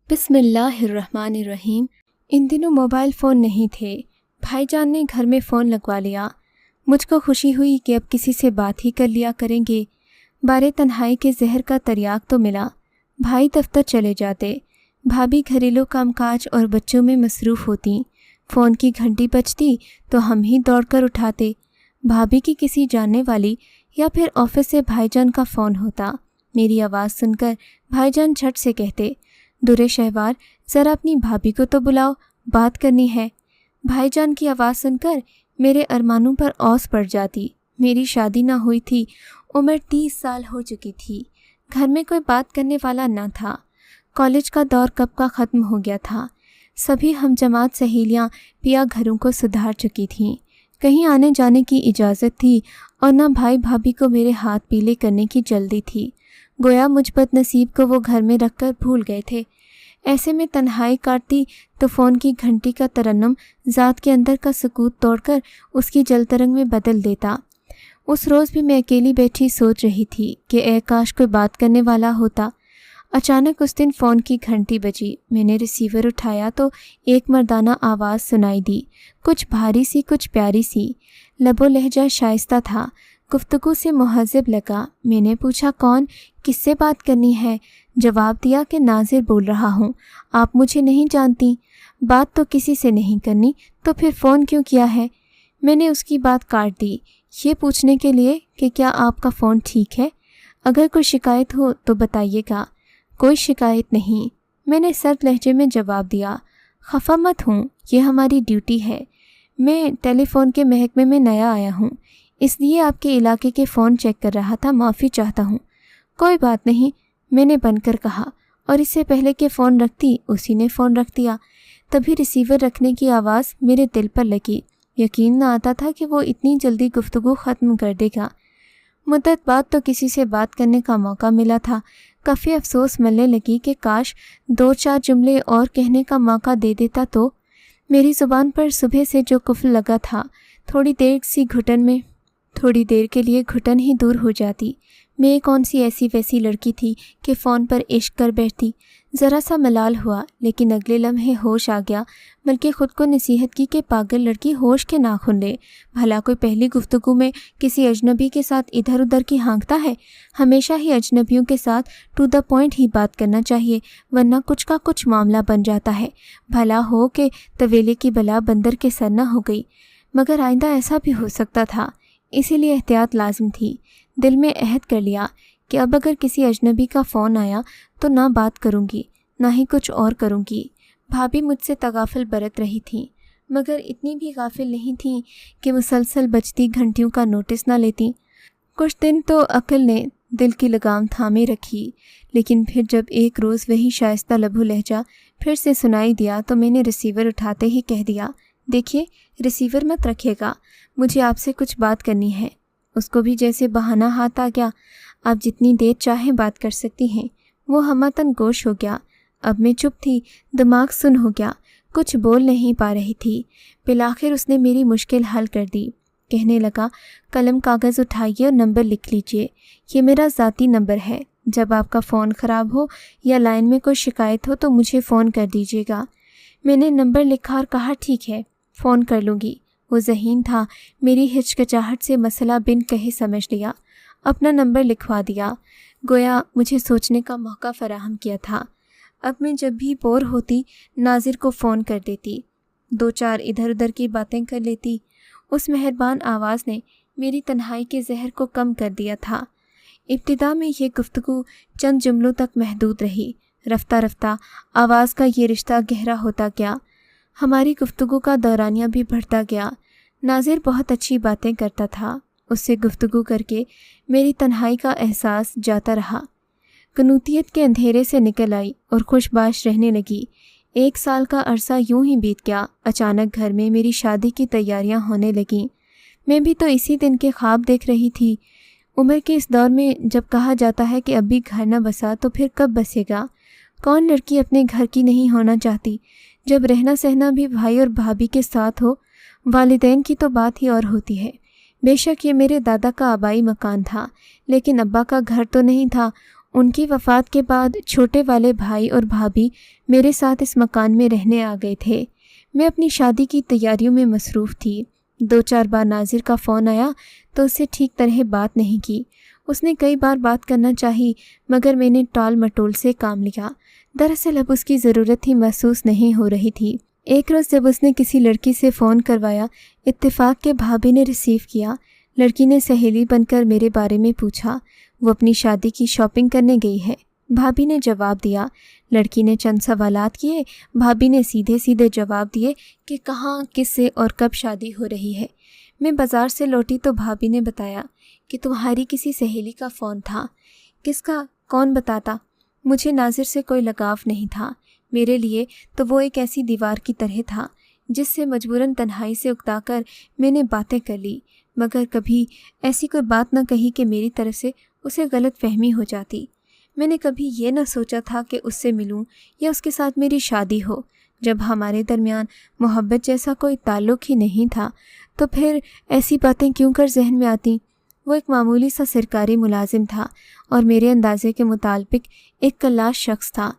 بسم اللہ الرحمن الرحیم۔ ان دنوں موبائل فون نہیں تھے۔ بھائی جان نے گھر میں فون لگوا لیا۔ مجھ کو خوشی ہوئی کہ اب کسی سے بات ہی کر لیا کریں گے۔ بارے تنہائی کے زہر کا تریاق تو ملا۔ بھائی دفتر چلے جاتے، بھابھی گھریلو کام کاج اور بچوں میں مصروف ہوتیں۔ فون کی گھنٹی بجتی تو ہم ہی دوڑ کر اٹھاتے۔ بھابھی کی کسی جاننے والی یا پھر آفس سے بھائی جان کا فون ہوتا۔ میری آواز سن کر بھائی جان جھٹ سے کہتے، درے شہوار ذرا اپنی بھابھی کو تو بلاؤ، بات کرنی ہے۔ بھائی جان کی آواز سن کر میرے ارمانوں پر اوس پڑ جاتی۔ میری شادی نہ ہوئی تھی، عمر 30 سال ہو چکی تھی، گھر میں کوئی بات کرنے والا نہ تھا۔ کالج کا دور کب کا ختم ہو گیا تھا۔ سبھی ہم جماعت سہیلیاں پیا گھروں کو سدھار چکی تھیں۔ کہیں آنے جانے کی اجازت تھی اور نہ بھائی بھابھی کو میرے ہاتھ پیلے کرنے کی جلدی تھی۔ گویا مجھ بد نصیب کو وہ گھر میں رکھ کر بھول گئے تھے۔ ایسے میں تنہائی کاٹتی تو فون کی گھنٹی کا ترنم ذات کے اندر کا سکوت توڑ کر اس کی جل ترنگ میں بدل دیتا۔ اس روز بھی میں اکیلی بیٹھی سوچ رہی تھی کہ اے کاش کوئی بات کرنے والا ہوتا۔ اچانک اس دن فون کی گھنٹی بجی۔ میں نے ریسیور اٹھایا تو ایک مردانہ آواز سنائی دی، کچھ بھاری سی، کچھ پیاری سی۔ لب و لہجہ شائستہ تھا، گفتگو سے مہذب لگا۔ میں نے پوچھا، کون، کس سے بات کرنی ہے؟ جواب دیا کہ ناظر بول رہا ہوں، آپ مجھے نہیں جانتی۔ بات تو کسی سے نہیں کرنی تو پھر فون کیوں کیا ہے؟ میں نے اس کی بات کاٹ دی، یہ پوچھنے کے لیے کہ کیا آپ کا فون ٹھیک ہے؟ اگر کوئی شکایت ہو تو بتائیے گا۔ کوئی شکایت نہیں، میں نے سرد لہجے میں جواب دیا۔ خفا مت ہوں، یہ ہماری ڈیوٹی ہے۔ میں ٹیلی فون کے محکمے میں نیا آیا ہوں، اس لیے آپ کے علاقے کے فون چیک کر رہا تھا، معافی چاہتا ہوں۔ کوئی بات نہیں، میں نے بن کر کہا، اور اس سے پہلے کہ فون رکھتی اسی نے فون رکھ دیا۔ تبھی ریسیور رکھنے کی آواز میرے دل پر لگی۔ یقین نہ آتا تھا کہ وہ اتنی جلدی گفتگو ختم کر دے گا۔ مدت بعد تو کسی سے بات کرنے کا موقع ملا تھا۔ کافی افسوس ملنے لگی کہ کاش 2-4 جملے اور کہنے کا موقع دے دیتا تو۔ میری زبان پر صبح سے جو قفل لگا تھا، تھوڑی دیر کے لیے گھٹن ہی دور ہو جاتی۔ میں کون سی ایسی ویسی لڑکی تھی کہ فون پر عشق کر بیٹھتی۔ ذرا سا ملال ہوا، لیکن اگلے لمحے ہوش آ گیا، بلکہ خود کو نصیحت کی کہ پاگل لڑکی، ہوش کے ناخن لے۔ بھلا کوئی پہلی گفتگو میں کسی اجنبی کے ساتھ ادھر ادھر کی ہانکتا ہے؟ ہمیشہ ہی اجنبیوں کے ساتھ ٹو دا پوائنٹ ہی بات کرنا چاہیے، ورنہ کچھ کا کچھ معاملہ بن جاتا ہے۔ بھلا ہو کہ طویلے کی بلا بندر کے سر نہ ہو گئی۔ مگر آئندہ ایسا بھی ہو سکتا تھا، اسی لیے احتیاط لازم تھی۔ دل میں عہد کر لیا کہ اب اگر کسی اجنبی کا فون آیا تو نہ بات کروں گی، نہ ہی کچھ اور کروں گی۔ بھابھی مجھ سے تغافل برت رہی تھیں، مگر اتنی بھی غافل نہیں تھیں کہ مسلسل بجتی گھنٹیوں کا نوٹس نہ لیتی۔ کچھ دن تو عقل نے دل کی لگام تھامے رکھی، لیکن پھر جب ایک روز وہی شائستہ لب و لہجہ پھر سے سنائی دیا تو میں نے ریسیور اٹھاتے ہی کہہ دیا، دیکھیے، ریسیور مت رکھیے گا، مجھے آپ سے کچھ بات کرنی ہے۔ اس کو بھی جیسے بہانہ ہاتھ آ گیا، آپ جتنی دیر چاہیں بات کر سکتی ہیں۔ وہ ہمتن گوش ہو گیا۔ اب میں چپ تھی، دماغ سن ہو گیا، کچھ بول نہیں پا رہی تھی۔ بالآخر اس نے میری مشکل حل کر دی۔ کہنے لگا، قلم کاغذ اٹھائیے اور نمبر لکھ لیجئے، یہ میرا ذاتی نمبر ہے۔ جب آپ کا فون خراب ہو یا لائن میں کوئی شکایت ہو تو مجھے فون کر دیجیے گا۔ میں نے نمبر لکھا اور کہا، ٹھیک ہے، فون کر لوں گی۔ وہ ذہین تھا، میری ہچکچاہٹ سے مسئلہ بن کہے سمجھ لیا۔ اپنا نمبر لکھوا دیا، گویا مجھے سوچنے کا موقع فراہم کیا تھا۔ اب میں جب بھی بور ہوتی ناظر کو فون کر دیتی، 2-4 ادھر ادھر کی باتیں کر لیتی۔ اس مہربان آواز نے میری تنہائی کے زہر کو کم کر دیا تھا۔ ابتدا میں یہ گفتگو چند جملوں تک محدود رہی، رفتہ رفتہ آواز کا یہ رشتہ گہرا ہوتا گیا، ہماری گفتگو کا دورانیہ بھی بڑھتا گیا۔ ناظر بہت اچھی باتیں کرتا تھا، اس سے گفتگو کر کے میری تنہائی کا احساس جاتا رہا، کنوتیت کے اندھیرے سے نکل آئی اور خوش باش رہنے لگی۔ 1 سال کا عرصہ یوں ہی بیت گیا۔ اچانک گھر میں میری شادی کی تیاریاں ہونے لگیں۔ میں بھی تو اسی دن کے خواب دیکھ رہی تھی۔ عمر کے اس دور میں جب کہا جاتا ہے کہ اب بھی گھر نہ بسا تو پھر کب بسے گا؟ کون لڑکی اپنے گھر کی نہیں ہونا چاہتی؟ جب رہنا سہنا بھی بھائی اور بھابھی کے ساتھ ہو، والدین کی تو بات ہی اور ہوتی ہے۔ بے شک یہ میرے دادا کا آبائی مکان تھا، لیکن ابا کا گھر تو نہیں تھا۔ ان کی وفات کے بعد چھوٹے والے بھائی اور بھابھی میرے ساتھ اس مکان میں رہنے آ گئے تھے۔ میں اپنی شادی کی تیاریوں میں مصروف تھی۔ 2-4 بار ناظر کا فون آیا تو اس سے ٹھیک طرح بات نہیں کی۔ اس نے کئی بار بات کرنا چاہی مگر میں نے ٹال مٹول سے کام لیا۔ دراصل اب اس کی ضرورت ہی محسوس نہیں ہو رہی تھی۔ ایک روز جب اس نے کسی لڑکی سے فون کروایا، اتفاق کے بھابھی نے ریسیو کیا۔ لڑکی نے سہیلی بن کر میرے بارے میں پوچھا۔ وہ اپنی شادی کی شاپنگ کرنے گئی ہے، بھابھی نے جواب دیا۔ لڑکی نے چند سوالات کیے، بھابھی نے سیدھے سیدھے جواب دیے کہ کہاں، کس سے اور کب شادی ہو رہی ہے۔ میں بازار سے لوٹی تو بھابھی نے بتایا کہ تمہاری کسی سہیلی کا فون تھا۔ کس کا؟ کون بتاتا؟ مجھے ناظر سے کوئی لگاؤ نہیں تھا۔ میرے لیے تو وہ ایک ایسی دیوار کی طرح تھا جس سے مجبوراً تنہائی سے اکتا کر میں نے باتیں کر لی، مگر کبھی ایسی کوئی بات نہ کہی کہ میری طرف سے اسے غلط فہمی ہو جاتی۔ میں نے کبھی یہ نہ سوچا تھا کہ اس سے ملوں یا اس کے ساتھ میری شادی ہو۔ جب ہمارے درمیان محبت جیسا کوئی تعلق ہی نہیں تھا تو پھر ایسی باتیں کیوں کر ذہن میں آتی؟ وہ ایک معمولی سا سرکاری ملازم تھا اور میرے اندازے کے مطابق ایک کلاش شخص تھا۔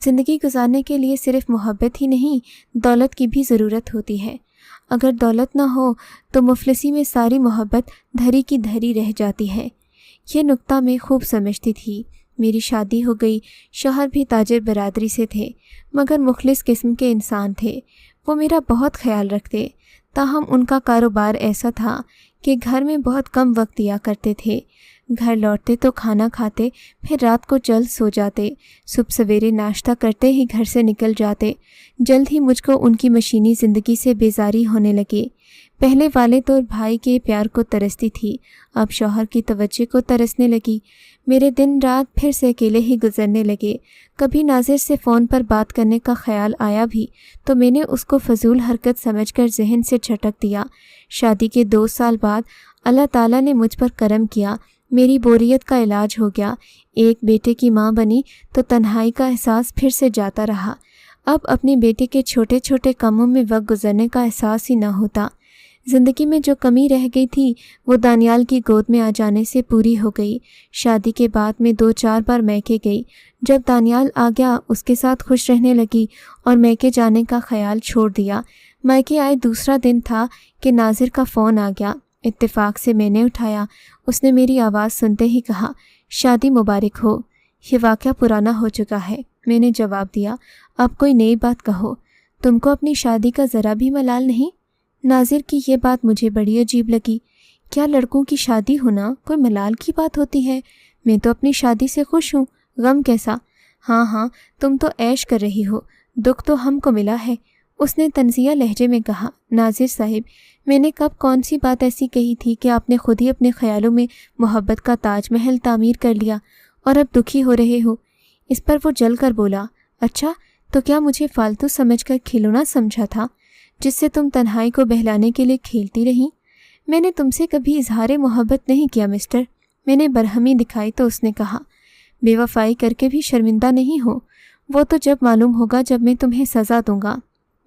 زندگی گزارنے کے لیے صرف محبت ہی نہیں، دولت کی بھی ضرورت ہوتی ہے۔ اگر دولت نہ ہو تو مفلسی میں ساری محبت دھری کی دھری رہ جاتی ہے۔ یہ نکتہ میں خوب سمجھتی تھی۔ میری شادی ہو گئی، شوہر بھی تاجر برادری سے تھے مگر مخلص قسم کے انسان تھے۔ وہ میرا بہت خیال رکھتے، تاہم ان کا کاروبار ایسا تھا کہ گھر میں بہت کم وقت دیا کرتے تھے۔ گھر لوٹتے تو کھانا کھاتے، پھر رات کو جلد سو جاتے، صبح سویرے ناشتہ کرتے ہی گھر سے نکل جاتے۔ جلد ہی مجھ کو ان کی مشینی زندگی سے بیزاری ہونے لگے۔ پہلے والد اور بھائی کے پیار کو ترستی تھی، اب شوہر کی توجہ کو ترسنے لگی۔ میرے دن رات پھر سے اکیلے ہی گزرنے لگے۔ کبھی ناظر سے فون پر بات کرنے کا خیال آیا بھی تو میں نے اس کو فضول حرکت سمجھ کر ذہن سے جھٹک دیا۔ شادی کے 2 سال بعد اللہ تعالیٰ نے مجھ پر کرم کیا، میری بوریت کا علاج ہو گیا۔ ایک بیٹے کی ماں بنی تو تنہائی کا احساس پھر سے جاتا رہا۔ اب اپنے بیٹے کے چھوٹے چھوٹے کاموں میں وقت گزرنے کا احساس ہی نہ ہوتا۔ زندگی میں جو کمی رہ گئی تھی وہ دانیال کی گود میں آ جانے سے پوری ہو گئی۔ شادی کے بعد میں 2-4 بار میکے گئی۔ جب دانیال آ گیا اس کے ساتھ خوش رہنے لگی اور میکے جانے کا خیال چھوڑ دیا۔ میکے آئے دوسرا دن تھا کہ ناظر کا فون آ گیا۔ اتفاق سے میں نے اٹھایا۔ اس نے میری آواز سنتے ہی کہا، شادی مبارک ہو۔ یہ واقعہ پرانا ہو چکا ہے، میں نے جواب دیا۔ اب کوئی نئی بات کہو۔ تم کو اپنی شادی کا ذرا بھی ملال نہیں؟ ناظر کی یہ بات مجھے بڑی عجیب لگی۔ کیا لڑکوں کی شادی ہونا کوئی ملال کی بات ہوتی ہے؟ میں تو اپنی شادی سے خوش ہوں، غم کیسا؟ ہاں تم تو عیش کر رہی ہو، دکھ تو ہم کو ملا ہے، اس نے طنزیہ لہجے میں کہا۔ ناظر صاحب، میں نے کب کون سی بات ایسی کہی تھی کہ آپ نے خود ہی اپنے خیالوں میں محبت کا تاج محل تعمیر کر لیا اور اب دکھی ہو رہے ہو؟ اس پر وہ جل کر بولا، اچھا تو کیا مجھے فالتو سمجھ کر کھلونا سمجھا تھا جس سے تم تنہائی کو بہلانے کے لیے کھیلتی رہیں؟ میں نے تم سے کبھی اظہار محبت نہیں کیا مسٹر۔ میں نے برہمی دکھائی تو اس نے کہا، بے وفائی کر کے بھی شرمندہ نہیں ہو، وہ تو جب معلوم ہوگا جب میں تمہیں سزا دوں گا۔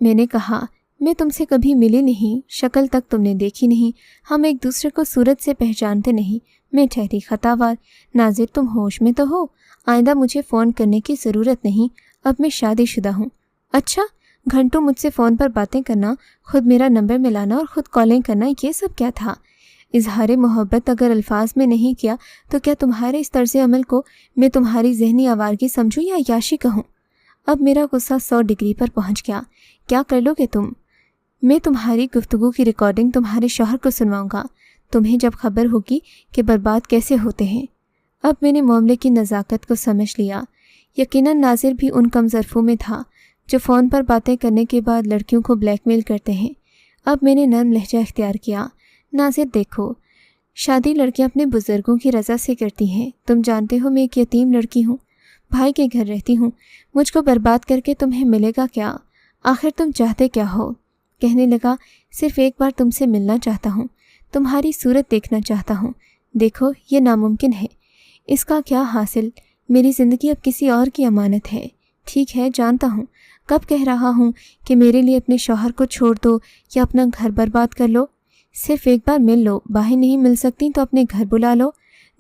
میں نے کہا، میں تم سے کبھی ملی نہیں، شکل تک تم نے دیکھی نہیں، ہم ایک دوسرے کو صورت سے پہچانتے نہیں، میں ٹھہری خطاوار۔ ناظر تم ہوش میں تو ہو؟ آئندہ مجھے فون کرنے کی ضرورت نہیں، اب میں شادی شدہ ہوں۔ اچھا، گھنٹوں مجھ سے فون پر باتیں کرنا، خود میرا نمبر ملانا اور خود کالنگ کرنا، یہ سب کیا تھا؟ اظہار محبت اگر الفاظ میں نہیں کیا تو کیا تمہارے اس طرز عمل کو میں تمہاری ذہنی آوارگی سمجھوں یا عیاشی کہوں؟ اب میرا غصہ 100 ڈگری پر پہنچ گیا۔ کیا کر لو گے تم؟ میں تمہاری گفتگو کی ریکارڈنگ تمہارے شوہر کو سنواؤں گا، تمہیں جب خبر ہوگی کہ برباد کیسے ہوتے ہیں۔ اب میں نے معاملے کی نزاکت کو سمجھ لیا۔ یقیناً ناظر بھی ان کم ظرفوں میں تھا جو فون پر باتیں کرنے کے بعد لڑکیوں کو بلیک میل کرتے ہیں۔ اب میں نے نرم لہجہ اختیار کیا، ناظر دیکھو، شادی لڑکیاں اپنے بزرگوں کی رضا سے کرتی ہیں۔ تم جانتے ہو میں ایک یتیم لڑکی ہوں، بھائی کے گھر رہتی ہوں، مجھ کو برباد کر کے تمہیں ملے گا کیا؟ آخر تم چاہتے کیا ہو؟ کہنے لگا، صرف ایک بار تم سے ملنا چاہتا ہوں، تمہاری صورت دیکھنا چاہتا ہوں۔ دیکھو یہ ناممکن ہے، اس کا کیا حاصل؟ میری زندگی اب کسی اور کی امانت ہے۔ ٹھیک ہے، جانتا ہوں، کب کہہ رہا ہوں کہ میرے لیے اپنے شوہر کو چھوڑ دو یا اپنا گھر برباد کر لو۔ صرف ایک بار مل لو، باہر نہیں مل سکتی تو اپنے گھر بلا لو۔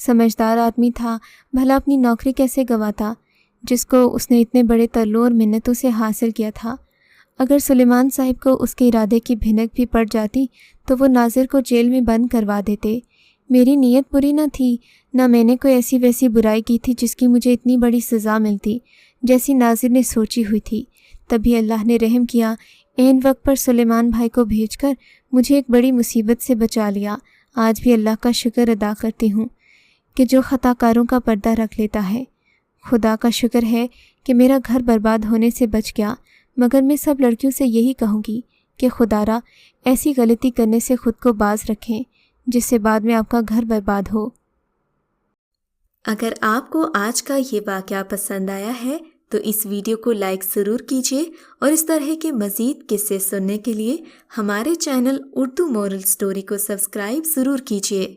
سمجھدار آدمی تھا، بھلا اپنی نوکری کیسے گنواتا جس کو اس نے اتنے بڑے ترلوں اور منتوں سے حاصل کیا تھا۔ اگر سلیمان صاحب کو اس کے ارادے کی بھنک بھی پڑ جاتی تو وہ ناظر کو جیل میں بند کروا دیتے۔ میری نیت بری نہ تھی، نہ میں نے کوئی ایسی ویسی برائی کی تھی جس کی مجھے اتنی بڑی سزا ملتی جیسی ناظر نے سوچی ہوئی تھی۔ تبھی اللہ نے رحم کیا، عین وقت پر سلیمان بھائی کو بھیج کر مجھے ایک بڑی مصیبت سے بچا لیا۔ آج بھی اللہ کا شکر ادا کرتی ہوں کہ جو خطا کاروں کا پردہ رکھ لیتا ہے۔ خدا کا شکر ہے کہ میرا گھر برباد ہونے سے بچ گیا، مگر میں سب لڑکیوں سے یہی کہوں گی کہ خدا را ایسی غلطی کرنے سے خود کو باز رکھیں جس سے بعد میں آپ کا گھر برباد ہو۔ اگر آپ کو آج کا یہ واقعہ پسند آیا ہے تو اس ویڈیو کو لائک ضرور کیجیے، اور اس طرح کے مزید قصے سننے کے لیے ہمارے چینل اردو مورل سٹوری کو سبسکرائب ضرور کیجیے۔